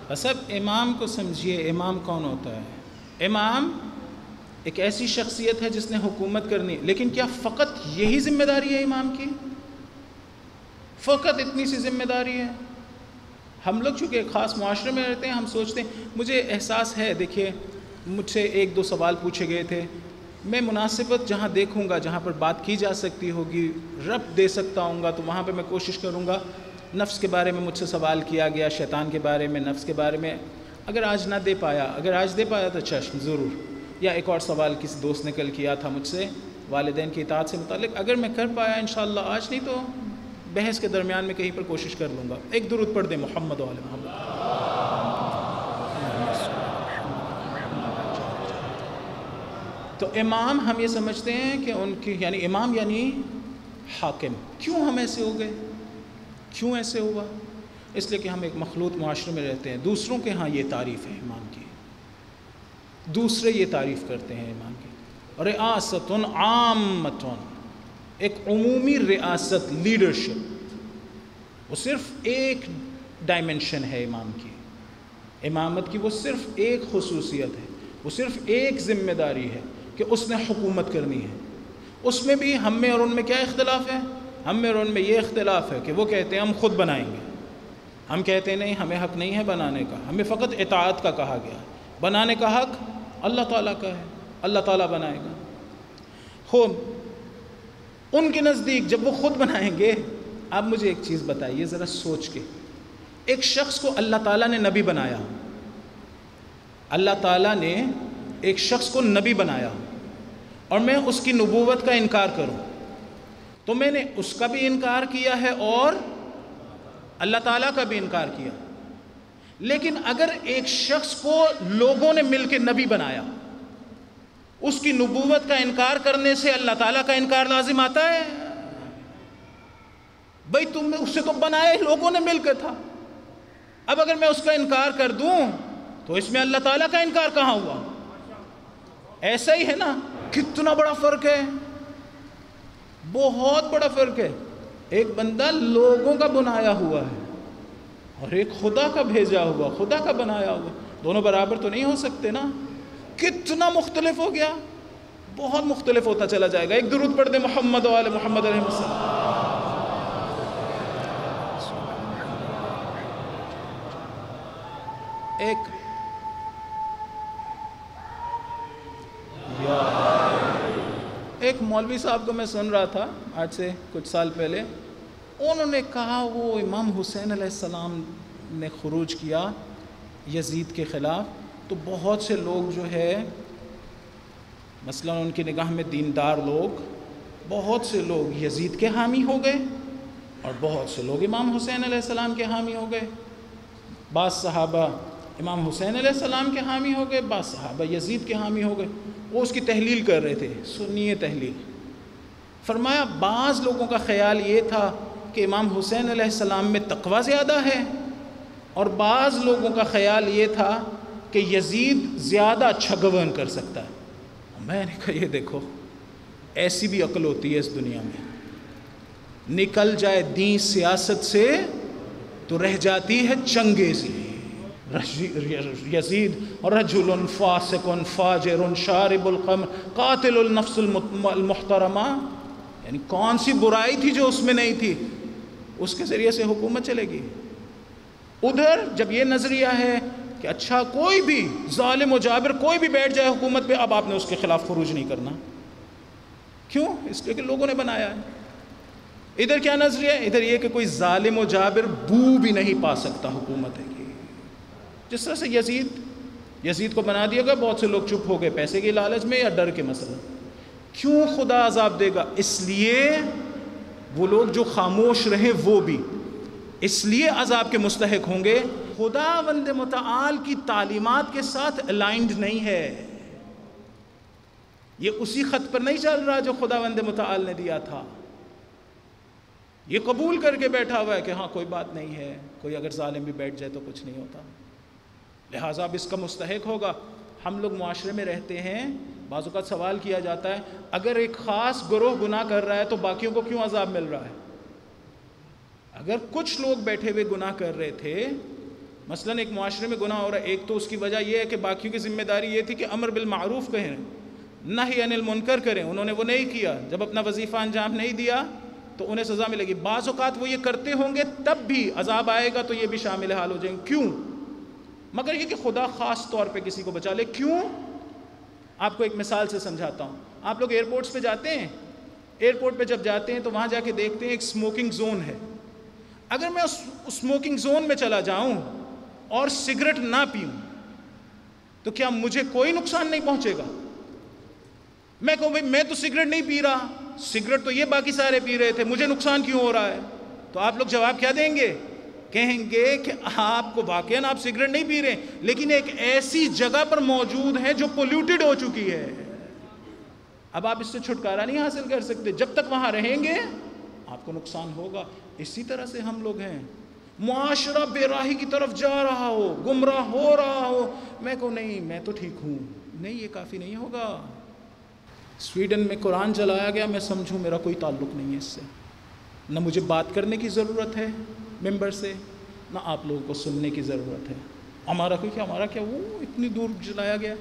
بس اب امام کو سمجھیے. امام کون ہوتا ہے؟ امام ایک ایسی شخصیت ہے جس نے حکومت کرنی ہے. لیکن کیا فقط یہی ذمہ داری ہے امام کی؟ فقط اتنی سی ذمہ داری ہے؟ ہم لوگ چونکہ ایک خاص معاشرے میں رہتے ہیں، ہم سوچتے ہیں. مجھے احساس ہے، دیکھیے مجھ سے 1-2 سوال پوچھے گئے تھے. میں مناسبت جہاں دیکھوں گا، جہاں پر بات کی جا سکتی ہوگی، رب دے سکتا ہوں گا، تو وہاں پہ میں کوشش کروں گا. نفس کے بارے میں مجھ سے سوال کیا گیا، شیطان کے بارے میں، نفس کے بارے میں. اگر آج نہ دے پایا، اگر آج دے پایا تو چشم ضرور. یا ایک اور سوال کسی دوست نے کل کیا تھا مجھ سے والدین کی اطاعت سے متعلق. اگر میں کر پایا انشاءاللہ آج، نہیں تو بحث کے درمیان میں کہیں پر کوشش کر لوں گا. ایک درود پڑھ دیں محمد و آل محمد. تو امام ہم یہ سمجھتے ہیں کہ ان کی یعنی امام یعنی حاکم. کیوں ہم ایسے ہو گئے؟ کیوں ایسے ہوا؟ اس لیے کہ ہم ایک مخلوط معاشرے میں رہتے ہیں. دوسروں کے ہاں یہ تعریف ہے امام کی، دوسرے یہ تعریف کرتے ہیں امام کی. ریاست عامۃ، ایک عمومی ریاست، لیڈرشپ، وہ صرف ایک ڈائمنشن ہے امام کی. امامت کی وہ صرف ایک خصوصیت ہے، وہ صرف ایک ذمہ داری ہے کہ اس نے حکومت کرنی ہے. اس میں بھی ہم میں اور ان میں کیا اختلاف ہے؟ ہم میں اور ان میں یہ اختلاف ہے کہ وہ کہتے ہیں ہم خود بنائیں گے، ہم کہتے نہیں ہمیں حق نہیں ہے بنانے کا، ہمیں فقط اطاعت کا کہا گیا، بنانے کا حق اللہ تعالیٰ کا ہے، اللہ تعالیٰ بنائے گا۔ ان کے نزدیک جب وہ خود بنائیں گے، آپ مجھے ایک چیز بتائیے ذرا سوچ کے، ایک شخص کو اللہ تعالیٰ نے نبی بنایا، اللہ تعالیٰ نے ایک شخص کو نبی بنایا، اور میں اس کی نبوت کا انکار کروں تو میں نے اس کا بھی انکار کیا ہے اور اللہ تعالیٰ کا بھی انکار کیا۔ لیکن اگر ایک شخص کو لوگوں نے مل کے نبی بنایا، اس کی نبوت کا انکار کرنے سے اللہ تعالیٰ کا انکار لازم آتا ہے؟ بھئی تم نے اسے تو بنایا لوگوں نے مل کے تھا، اب اگر میں اس کا انکار کر دوں تو اس میں اللہ تعالیٰ کا انکار کہاں ہوا؟ ایسا ہی ہے نا، کتنا بڑا فرق ہے، بہت بڑا فرق ہے۔ ایک بندہ لوگوں کا بنایا ہوا ہے اور ایک خدا کا بھیجا ہوا، خدا کا بنایا ہوا، دونوں برابر تو نہیں ہو سکتے نا، کتنا مختلف ہو گیا، بہت مختلف ہوتا چلا جائے گا۔ ایک درود پڑھ دیں محمد و آل محمد علیہ السلام۔ ایک مولوی صاحب کو میں سن رہا تھا آج سے کچھ سال پہلے، انہوں نے کہا وہ امام حسین علیہ السلام نے خروج کیا یزید کے خلاف، تو بہت سے لوگ جو ہے مثلا ان کی نگاہ میں دیندار لوگ، بہت سے لوگ یزید کے حامی ہو گئے اور بہت سے لوگ امام حسین علیہ السلام کے حامی ہو گئے۔ بعض صحابہ امام حسین علیہ السلام کے حامی ہو گئے، بعض صحابہ یزید کے حامی ہو گئے۔ وہ اس کی تحلیل کر رہے تھے، سنیے تحلیل۔ فرمایا بعض لوگوں کا خیال یہ تھا کہ امام حسین علیہ السلام میں تقوی زیادہ ہے، اور بعض لوگوں کا خیال یہ تھا کہ یزید زیادہ اچھا گورن کر سکتا ہے۔ میں نے کہا یہ دیکھو، ایسی بھی عقل ہوتی ہے اس دنیا میں، نکل جائے دین سیاست سے تو رہ جاتی ہے چنگیزی۔ یزید رجل فاسق فاجر شارب الخمر قاتل النفس المحترمہ، یعنی کون سی برائی تھی جو اس میں نہیں تھی، اس کے ذریعے سے حکومت چلے گی۔ ادھر جب یہ نظریہ ہے کہ اچھا کوئی بھی ظالم و جابر کوئی بھی بیٹھ جائے حکومت پہ، اب آپ نے اس کے خلاف خروج نہیں کرنا، کیوں؟ اس لیے کہ لوگوں نے بنایا ہے۔ ادھر کیا نظریہ ہے؟ ادھر یہ کہ کوئی ظالم و جابر بو بھی نہیں پا سکتا حکومت ہے کی۔ جس طرح سے یزید کو بنا دیا گیا، بہت سے لوگ چپ ہو گئے پیسے کے لالچ میں یا ڈر کے مسئلہ۔ کیوں خدا عذاب دے گا؟ اس لیے وہ لوگ جو خاموش رہے وہ بھی اس لیے عذاب کے مستحق ہوں گے، خداوند متعال کی تعلیمات کے ساتھ الائنڈ نہیں ہے، یہ اسی خط پر نہیں چل رہا جو خداوند متعال نے دیا تھا، یہ قبول کر کے بیٹھا ہوا ہے کہ ہاں کوئی بات نہیں ہے، کوئی اگر ظالم بھی بیٹھ جائے تو کچھ نہیں ہوتا، لہٰذا اب اس کا مستحق ہوگا۔ ہم لوگ معاشرے میں رہتے ہیں، بعض اوقات سوال کیا جاتا ہے اگر ایک خاص گروہ گناہ کر رہا ہے تو باقیوں کو کیوں عذاب مل رہا ہے؟ اگر کچھ لوگ بیٹھے ہوئے گناہ کر رہے تھے، مثلا ایک معاشرے میں گناہ ہو رہا ہے، ایک تو اس کی وجہ یہ ہے کہ باقیوں کی ذمہ داری یہ تھی کہ امر بالمعروف کہیں، نہی عن المنکر کریں، انہوں نے وہ نہیں کیا، جب اپنا وظیفہ انجام نہیں دیا تو انہیں سزا ملے گی۔ بعض اوقات وہ یہ کرتے ہوں گے تب بھی عذاب آئے گا تو یہ بھی شامل حال ہو جائیں گے، کیوں؟ مگر یہ کہ خدا خاص طور پہ کسی کو بچا لے، کیوں؟ آپ کو ایک مثال سے سمجھاتا ہوں۔ آپ لوگ ایئرپورٹس پہ جاتے ہیں، ایئرپورٹ پہ جب جاتے ہیں تو وہاں جا کے دیکھتے ہیں ایک سموکنگ زون ہے، اگر میں اس سموکنگ زون میں چلا جاؤں اور سگریٹ نہ پیوں تو کیا مجھے کوئی نقصان نہیں پہنچے گا؟ میں کہوں بھئی میں تو سگریٹ نہیں پی رہا، سگریٹ تو یہ باقی سارے پی رہے تھے، مجھے نقصان کیوں ہو رہا ہے؟ تو آپ لوگ جواب کیا دیں گے؟ کہیں گے کہ آپ کو واقعاً آپ سگریٹ نہیں پی رہے لیکن ایک ایسی جگہ پر موجود ہے جو پولیوٹڈ ہو چکی ہے، اب آپ اس سے چھٹکارا نہیں حاصل کر سکتے، جب تک وہاں رہیں گے آپ کو نقصان ہوگا۔ اسی طرح سے ہم لوگ ہیں، معاشرہ بے راہی کی طرف جا رہا ہو، گمراہ ہو رہا ہو، میں کہوں نہیں میں تو ٹھیک ہوں، نہیں، یہ کافی نہیں ہوگا۔ سویڈن میں قرآن جلایا گیا، میں سمجھوں میرا کوئی تعلق نہیں ہے اس سے، نہ مجھے بات کرنے کی ضرورت ہے ممبر سے، نہ آپ لوگوں کو سننے کی ضرورت ہے، ہمارا کیا وہ اتنی دور جلایا گیا،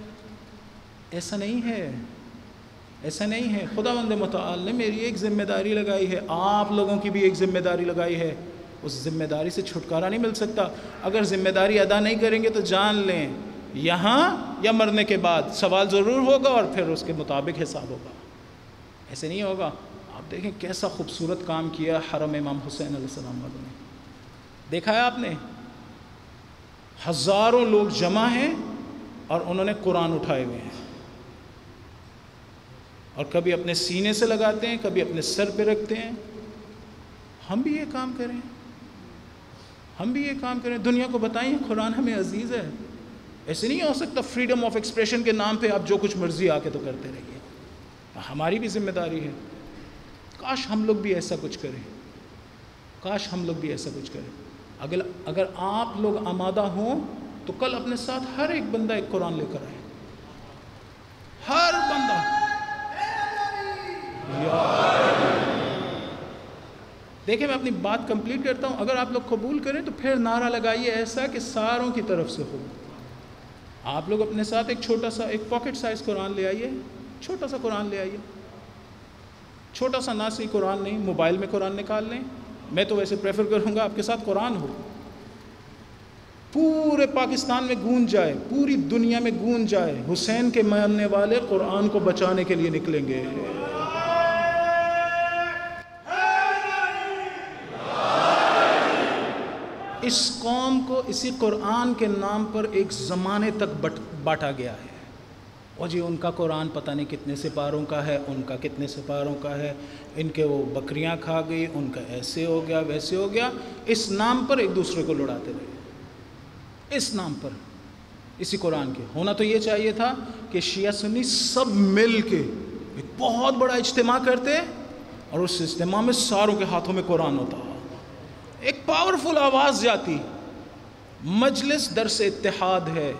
ایسا نہیں ہے، ایسا نہیں ہے۔ خداوند متعال نے میری ایک ذمہ داری لگائی ہے، آپ لوگوں کی بھی ایک ذمہ داری لگائی ہے، اس ذمہ داری سے چھٹکارا نہیں مل سکتا. اگر ذمہ داری ادا نہیں کریں گے تو جان لیں یہاں یا مرنے کے بعد سوال ضرور ہوگا اور پھر اس کے مطابق حساب ہوگا. ایسے نہیں ہوگا. آپ دیکھیں کیسا خوبصورت کام کیا حرم امام حسین علیہ السلام والوں نے. دیکھا ہے آپ نے, ہزاروں لوگ جمع ہیں اور انہوں نے قرآن اٹھائے ہوئے ہیں, اور کبھی اپنے سینے سے لگاتے ہیں, کبھی اپنے سر پہ رکھتے ہیں. ہم بھی یہ کام کریں, ہم بھی یہ کام کریں, دنیا کو بتائیں قرآن ہمیں عزیز ہے. ایسے نہیں ہو سکتا فریڈم آف ایکسپریشن کے نام پہ آپ جو کچھ مرضی آ کے تو کرتے رہیے. ہماری بھی ذمہ داری ہے. کاش ہم لوگ بھی ایسا کچھ کریں, کاش ہم لوگ بھی ایسا کچھ کریں. اگر آپ لوگ آمادہ ہوں تو کل اپنے ساتھ ہر ایک بندہ ایک قرآن لے کر آئے. ہر بندہ. دیکھیں میں اپنی بات کمپلیٹ کرتا ہوں. اگر آپ لوگ قبول کریں تو پھر نعرہ لگائیے ایسا کہ ساروں کی طرف سے ہو. آپ لوگ اپنے ساتھ ایک چھوٹا سا ایک پاکٹ سائز قرآن لے آئیے, چھوٹا سا قرآن لے آئیے. چھوٹا سا نہ صحیح قرآن نہیں, موبائل میں قرآن نکال لیں. میں تو ویسے پریفر کروں گا آپ کے ساتھ قرآن ہو. پورے پاکستان میں گونج جائے, پوری دنیا میں گونج جائے, حسین کے ماننے والے قرآن کو بچانے کے لیے نکلیں گے. اس قوم کو اسی قرآن کے نام پر ایک زمانے تک بانٹا گیا ہے. اور جی ان کا قرآن پتہ نہیں کتنے سپاروں کا ہے, ان کا کتنے سپاروں کا ہے, ان کے وہ بکریاں کھا گئی, ان کا ایسے ہو گیا ویسے ہو گیا. اس نام پر ایک دوسرے کو لڑاتے رہے, اس نام پر. اسی قرآن کے ہونا تو یہ چاہیے تھا کہ شیعہ سنی سب مل کے ایک بہت بڑا اجتماع کرتے اور اس اجتماع میں ساروں کے ہاتھوں میں قرآن ہوتا, ایک پاورفل آواز جاتی. مجلس درس اتحاد ہے.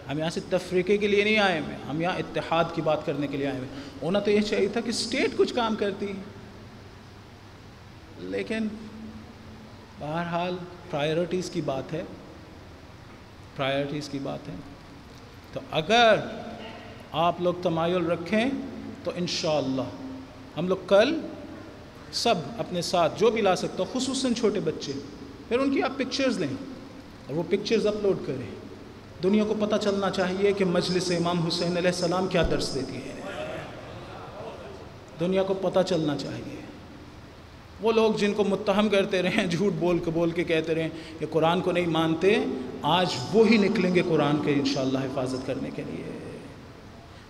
ہم یہاں سے تفریقے کے لیے نہیں آئے ہوئے, ہم یہاں اتحاد کی بات کرنے کے لیے آئے ہوئے. ہونا تو یہ چاہیے تھا کہ اسٹیٹ کچھ کام کرتی, لیکن بہرحال پرائیورٹیز کی بات ہے, پرائیورٹیز کی بات ہے. تو اگر آپ لوگ تمایل رکھیں تو انشاءاللہ ہم لوگ کل سب اپنے ساتھ جو بھی لا سکتا ہو, خصوصاً چھوٹے بچے, پھر ان کی آپ پکچرز لیں اور وہ پکچرز اپلوڈ کریں. دنیا کو پتہ چلنا چاہیے کہ مجلس امام حسین علیہ السلام کیا درس دیتی ہے. دنیا کو پتہ چلنا چاہیے. وہ لوگ جن کو متہم کرتے رہیں, جھوٹ بول کے کہتے رہیں کہ قرآن کو نہیں مانتے, آج وہی نکلیں گے قرآن کے انشاءاللہ حفاظت کرنے کے لیے.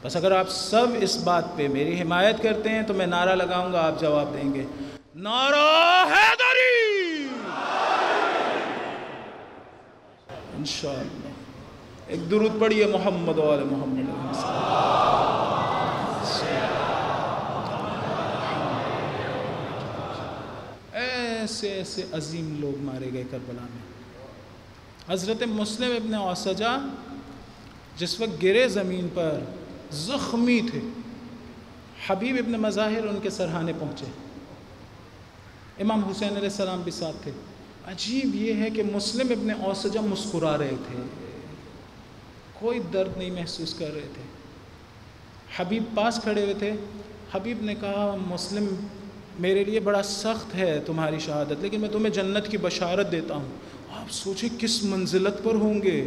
بس اگر آپ سب اس بات پہ میری حمایت کرتے ہیں تو میں نعرہ لگاؤں گا, آپ جواب دیں گے نعرہ حیدری انشاءاللہ. ایک درود پڑھیے محمد و آل محمد علیہ السلام. ایسے ایسے عظیم لوگ مارے گئے کربلا میں. حضرت مسلم ابن اوسجہ جس وقت گرے زمین پر زخمی تھے, حبیب ابن مظاہر ان کے سرہانے پہنچے, امام حسین علیہ السلام بھی ساتھ تھے. عجیب یہ ہے کہ مسلم ابن اوسجہ مسکرا رہے تھے, کوئی درد نہیں محسوس کر رہے تھے. حبیب پاس کھڑے ہوئے تھے. حبیب نے کہا مسلم میرے لیے بڑا سخت ہے تمہاری شہادت, لیکن میں تمہیں جنت کی بشارت دیتا ہوں. آپ سوچیں کس منزلت پر ہوں گے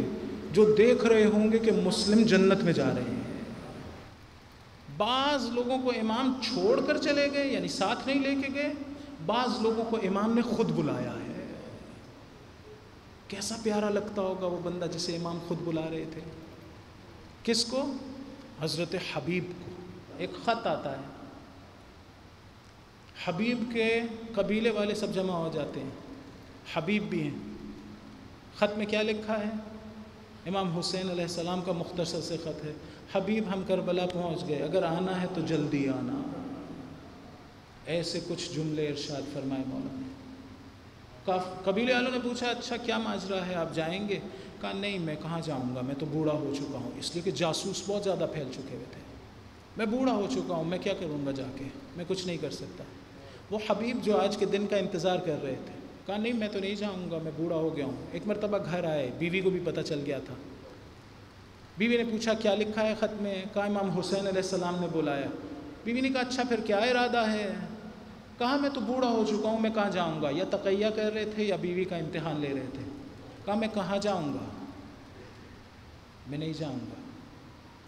جو دیکھ رہے ہوں گے کہ مسلم جنت میں جا رہے ہیں. بعض لوگوں کو امام چھوڑ کر چلے گئے, یعنی ساتھ نہیں لے کے گئے. بعض لوگوں کو امام نے خود بلایا ہے. کیسا پیارا لگتا ہوگا وہ بندہ جسے امام خود بلا رہے تھے. کس کو؟ حضرت حبیب کو. ایک خط آتا ہے, حبیب کے قبیلے والے سب جمع ہو جاتے ہیں, حبیب بھی ہیں. خط میں کیا لکھا ہے؟ امام حسین علیہ السلام کا مختصر سے خط ہے. حبیب ہم کربلا پہنچ گئے, اگر آنا ہے تو جلدی آنا. ایسے کچھ جملے ارشاد فرمائے مولا نے. قبیلے والوں نے پوچھا اچھا کیا ماجرا ہے, آپ جائیں گے؟ کہا نہیں میں کہاں جاؤں گا, میں تو بوڑھا ہو چکا ہوں. اس لیے کہ جاسوس بہت زیادہ پھیل چکے ہوئے تھے. میں بوڑھا ہو چکا ہوں, میں کیا کروں گا جا کے, میں کچھ نہیں کر سکتا. وہ حبیب جو آج کے دن کا انتظار کر رہے تھے کہا نہیں میں تو نہیں جاؤں گا, میں بوڑھا ہو گیا ہوں. ایک مرتبہ گھر آئے, بیوی کو بھی پتہ چل گیا تھا. بیوی نے پوچھا کیا لکھا ہے خط میں؟ کہا امام حسین علیہ السلام نے بلایا. بیوی نے کہا اچھا پھر کیا ارادہ ہے؟ کہا میں تو بوڑھا ہو چکا ہوں، میں کہاں جاؤں گا؟ یا تقیہ کر رہے تھے یا بیوی کا امتحان لے رہے تھے؟ کہا میں کہاں جاؤں گا، میں نہیں جاؤں گا۔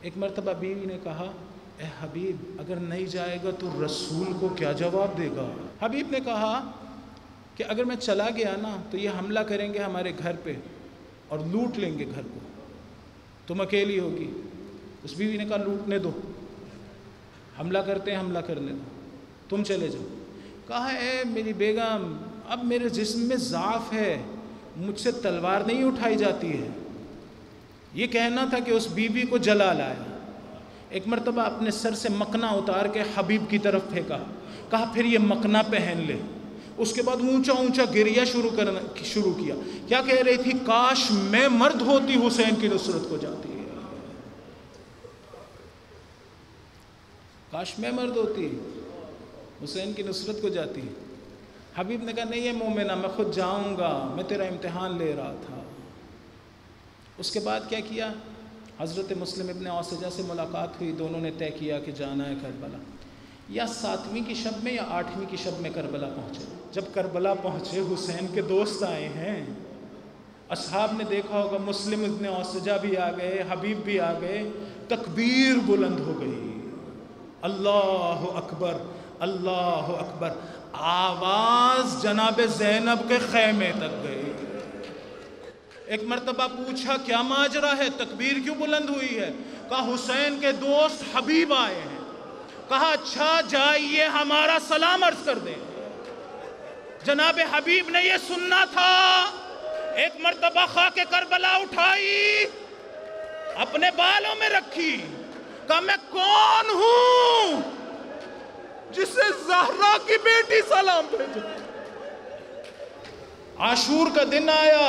ایک مرتبہ بیوی نے کہا اے حبیب اگر نہیں جائے گا تو رسول کو کیا جواب دے گا؟ حبیب نے کہا کہ اگر میں چلا گیا نا تو یہ حملہ کریں گے ہمارے گھر پہ اور لوٹ لیں گے گھر کو، تم اکیلی ہوگی۔ اس بیوی نے کہا لوٹنے دو، حملہ کرتے ہیں حملہ کرنے دو، تم چلے جاؤ۔ کہا اے میری بیگم اب میرے جسم میں ضعف ہے، مجھ سے تلوار نہیں اٹھائی جاتی ہے۔ یہ کہنا تھا کہ اس بیوی کو جلا لایا۔ ایک مرتبہ اپنے سر سے مکنا اتار کے حبیب کی طرف پھینکا، کہا پھر یہ مکنا پہن لے۔ اس کے بعد اونچا اونچا گریہ شروع کیا۔ کیا کہہ رہی تھی؟ کاش میں مرد ہوتی حسین کی نصرت کو جاتی ہے، کاش میں مرد ہوتی حسین کی نصرت کو جاتی۔ حبیب نے کہا نہیں ہے مومنہ، میں خود جاؤں گا، میں تیرا امتحان لے رہا تھا۔ اس کے بعد کیا کیا؟ حضرت مسلم ابن اوسجہ سے ملاقات ہوئی، دونوں نے طے کیا کہ جانا ہے کربلا، یا 7ویں کی شب میں یا 8ویں کی شب میں کربلا پہنچے۔ جب کربلا پہنچے حسین کے دوست آئے ہیں، اصحاب نے دیکھا ہوگا مسلم ابن اوسجہ بھی آ گئے، حبیب بھی آ گئے، تکبیر بلند ہو گئی، اللہ اکبر اللہ اکبر، آواز جناب زینب کے خیمے تک گئی۔ ایک مرتبہ پوچھا کیا ماجرا ہے، تکبیر کیوں بلند ہوئی ہے؟ کہا حسین کے دوست حبیب آئے ہیں۔ کہا اچھا جائیے ہمارا سلام عرض کر دیں۔ جناب حبیب نے یہ سننا تھا۔ ایک مرتبہ خاک کربلا اٹھائی، اپنے بالوں میں رکھی، کہا میں کون ہوں جسے زہرا کی بیٹی سلام بھیجے؟ عاشور کا دن آیا،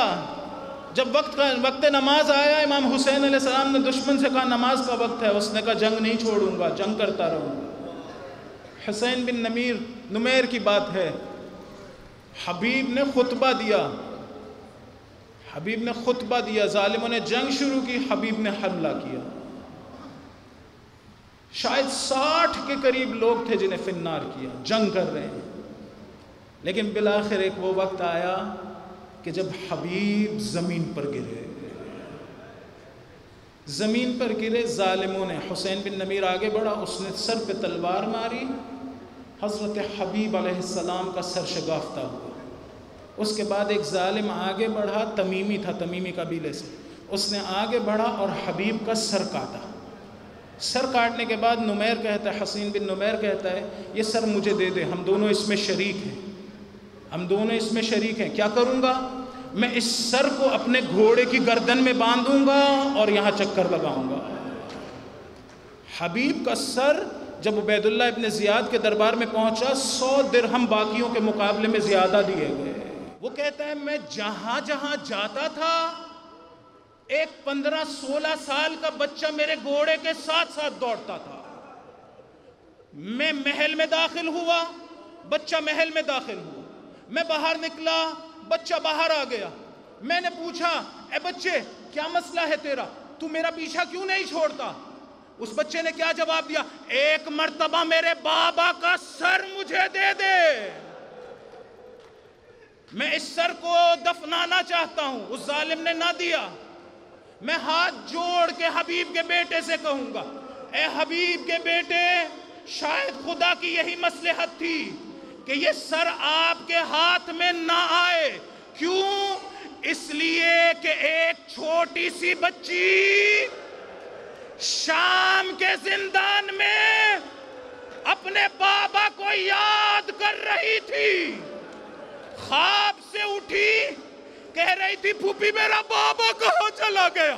جب وقت نماز آیا، امام حسین علیہ السلام نے دشمن سے کہا نماز کا وقت ہے، اس نے کہا جنگ نہیں چھوڑوں گا، جنگ کرتا رہوں گا۔ حسین بن نمیر کی بات ہے، حبیب نے خطبہ دیا، ظالموں نے جنگ شروع کی، حبیب نے حملہ کیا۔ شاید 60 کے قریب لوگ تھے جنہیں فنار کیا، جنگ کر رہے ہیں، لیکن بالآخر ایک وہ وقت آیا کہ جب حبیب زمین پر گرے، ظالموں نے، حسین بن نمیر آگے بڑھا، اس نے سر پہ تلوار ماری، حضرت حبیب علیہ السلام کا سر شگافتہ ہوا۔ اس کے بعد ایک ظالم آگے بڑھا، تمیمی تھا، تمیمی قبیلے سے، اس نے آگے بڑھا اور حبیب کا سر کاٹا۔ سر کاٹنے کے بعد نمیر کہتا ہے، حسین بن نمیر کہتا ہے یہ سر مجھے دے دے، ہم دونوں اس میں شریک ہیں، کیا کروں گا؟ میں اس سر کو اپنے گھوڑے کی گردن میں باندھوں گا اور یہاں چکر لگاؤں گا۔ حبیب کا سر جب عبید اللہ ابن زیاد کے دربار میں پہنچا، 100 درہم باقیوں کے مقابلے میں زیادہ دیے گئے۔ وہ کہتا ہے میں جہاں جہاں جاتا تھا، ایک 15-16 سال کا بچہ میرے گھوڑے کے ساتھ ساتھ دوڑتا تھا۔ میں محل میں داخل ہوا، بچہ محل میں داخل ہوا، میں باہر نکلا، بچہ باہر آ گیا۔ میں نے پوچھا اے بچے کیا مسئلہ ہے تیرا، تو میرا پیچھا کیوں نہیں چھوڑتا؟ اس بچے نے کیا جواب دیا؟ ایک مرتبہ میرے بابا کا سر مجھے دے دے، میں اس سر کو دفنانا چاہتا ہوں۔ اس ظالم نے نہ دیا۔ میں ہاتھ جوڑ کے حبیب کے بیٹے سے کہوں گا اے حبیب کے بیٹے، شاید خدا کی یہی مصلحت تھی کہ یہ سر آپ کے ہاتھ میں نہ آئے۔ کیوں؟ اس لیے کہ ایک چھوٹی سی بچی شام کے زندان میں اپنے بابا کو یاد کر رہی تھی، خواب سے اٹھی، کہہ رہی تھی پھوپھی میرا بابا کہاں چلا گیا؟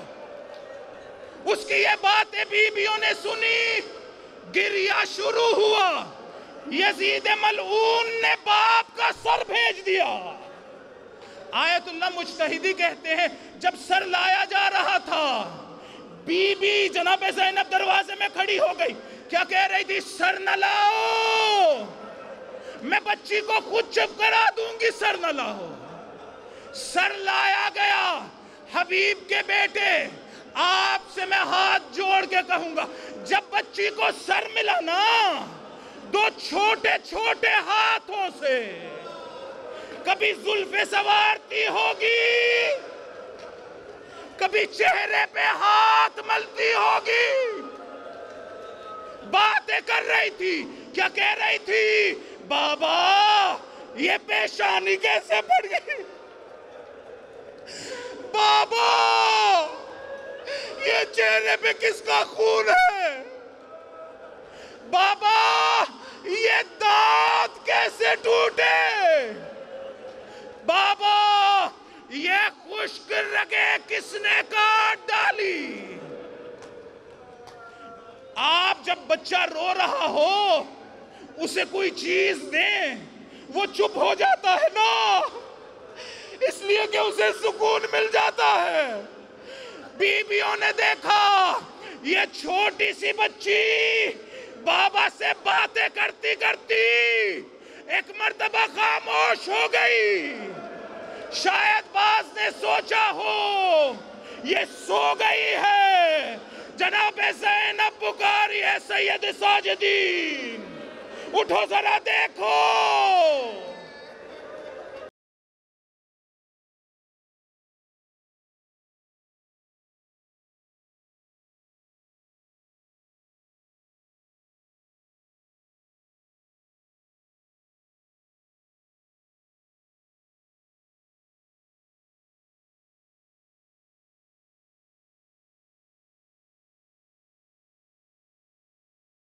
اس کی یہ باتیں بیویوں نے سنی، گریہ شروع ہوا، یزید ملعون نے باپ کا سر بھیج دیا۔ آیت اللہ مجتہدی کہتے ہیں جب سر لایا جا رہا تھا، بی بی جناب زینب دروازے میں کھڑی ہو گئی، کیا کہہ رہی تھی؟ سر نہ لاؤ، میں بچی کو خود چپ کرا دوں گی، سر نہ لاؤ۔ سر لایا گیا۔ حبیب کے بیٹے، آپ سے میں ہاتھ جوڑ کے کہوں گا، جب بچی کو سر ملا نا دو چھوٹے چھوٹے ہاتھوں سے کبھی زلفیں سنوارتی ہوگی، کبھی چہرے پہ ہاتھ ملتی ہوگی، باتیں کر رہی تھی، کیا کہہ رہی تھی؟ بابا یہ پیشانی کیسے پڑ گئی، بابا یہ چہرے پہ کس کا خون ہے، بابا یہ دانت کیسے ٹوٹے، بابا یہ خشک رگیں کس نے کاٹ ڈالی۔ آپ جب بچہ رو رہا ہو اسے کوئی چیز دیں وہ چپ ہو جاتا ہے نا، اس لیے کہ اسے سکون مل جاتا ہے۔ بیویوں نے دیکھا یہ چھوٹی سی بچی بابا سے باتیں کرتی کرتی ایک مرتبہ خاموش ہو گئی، شاید باز نے سوچا ہو یہ سو گئی ہے، جناب زینب پکاری ہے سید ساجدین، اٹھو ذرا دیکھو۔